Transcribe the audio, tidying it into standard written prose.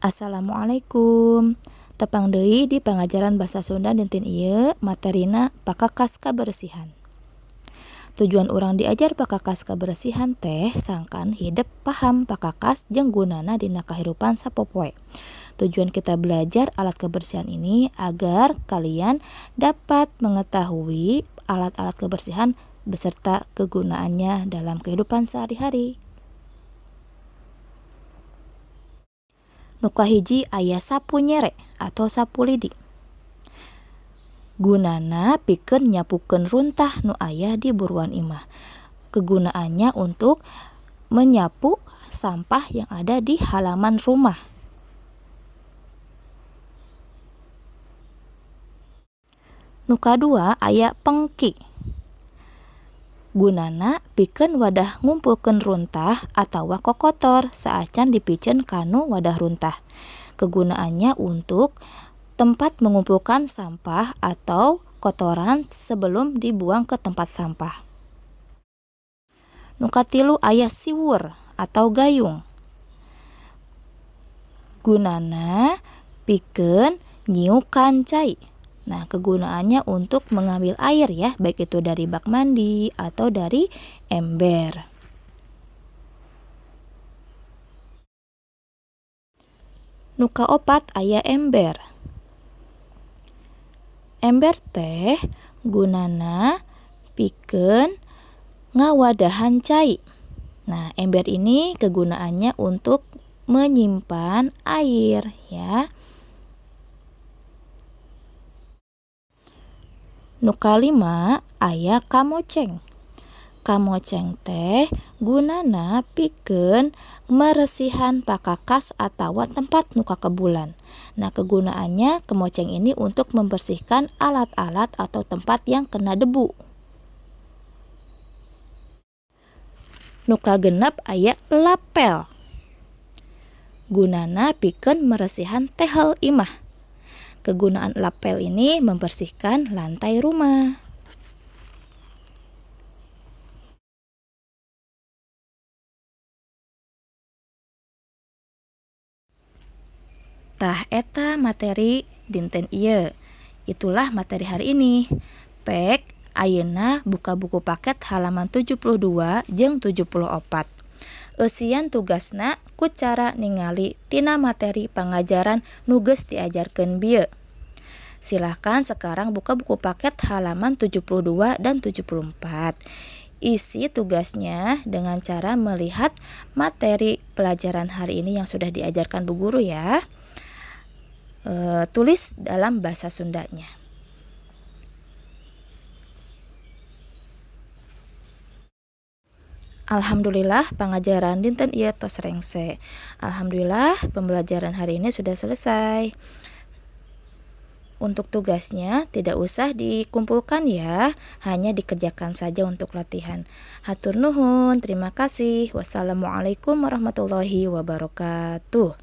Assalamualaikum. Tepang deui di pengajaran Basa Sunda dinten ieu materina pakakas kabersihan. Tujuan urang diajar pakakas kabersihan teh sangkan hidup paham pakakas jeung gunana dina kahirupan sapopoe. Tujuan kita belajar alat kebersihan ini agar kalian dapat mengetahui alat-alat kebersihan beserta kegunaannya dalam kehidupan sehari-hari. Nu kahiji aya sapu nyere atau sapu lidi. Gunana pikeun nyapukeun runtah nu aya di buruan imah. Kegunaannya untuk menyapu sampah yang ada di halaman rumah. Nu kadua aya pengki. Gunana pikeun wadah ngumpulkeun runtah atawa kokotor saacan dipikeun kanu wadah runtah. Kegunaannya untuk tempat mengumpulkan sampah atau kotoran sebelum dibuang ke tempat sampah. Nu katilu aya siwur atau gayung. Gunana pikeun nyiuk kancai. Nah, kegunaannya untuk mengambil air ya, baik itu dari bak mandi atau dari ember. Nu kaopat aya ember. Ember teh gunana pikeun ngawadahan cai. Nah, ember ini kegunaannya untuk menyimpan air ya. Nu kalima aya kamoceng. Kamoceng teh gunana pikeun meresihan pakakas atawa tempat nu kakebulan. Nah, kegunaannya kamoceng ini untuk membersihkan alat-alat atau tempat yang kena debu. Nu kagenep aya lapel. Gunana pikeun meresihan tehel imah. Kegunaan lapel ini membersihkan lantai rumah. Tah eta materi dinten ieu. Itulah materi hari ini. Pek ayeuna buka buku paket halaman 72 jeung 74. Eusian tugasna ku cara ningali tina materi pangajaran nu geus diajarkeun bieu. Silahkan sekarang buka buku paket halaman 72 dan 74. Isi tugasnya dengan cara melihat materi pelajaran hari ini yang sudah diajarkan Bu Guru ya. Tulis dalam bahasa Sundanya. Alhamdulillah pengajaran dinten ieu tos rengse. Alhamdulillah pembelajaran hari ini sudah selesai. Untuk tugasnya tidak usah dikumpulkan ya, hanya dikerjakan saja untuk latihan. Hatur nuhun, terima kasih. Wassalamualaikum warahmatullahi wabarakatuh.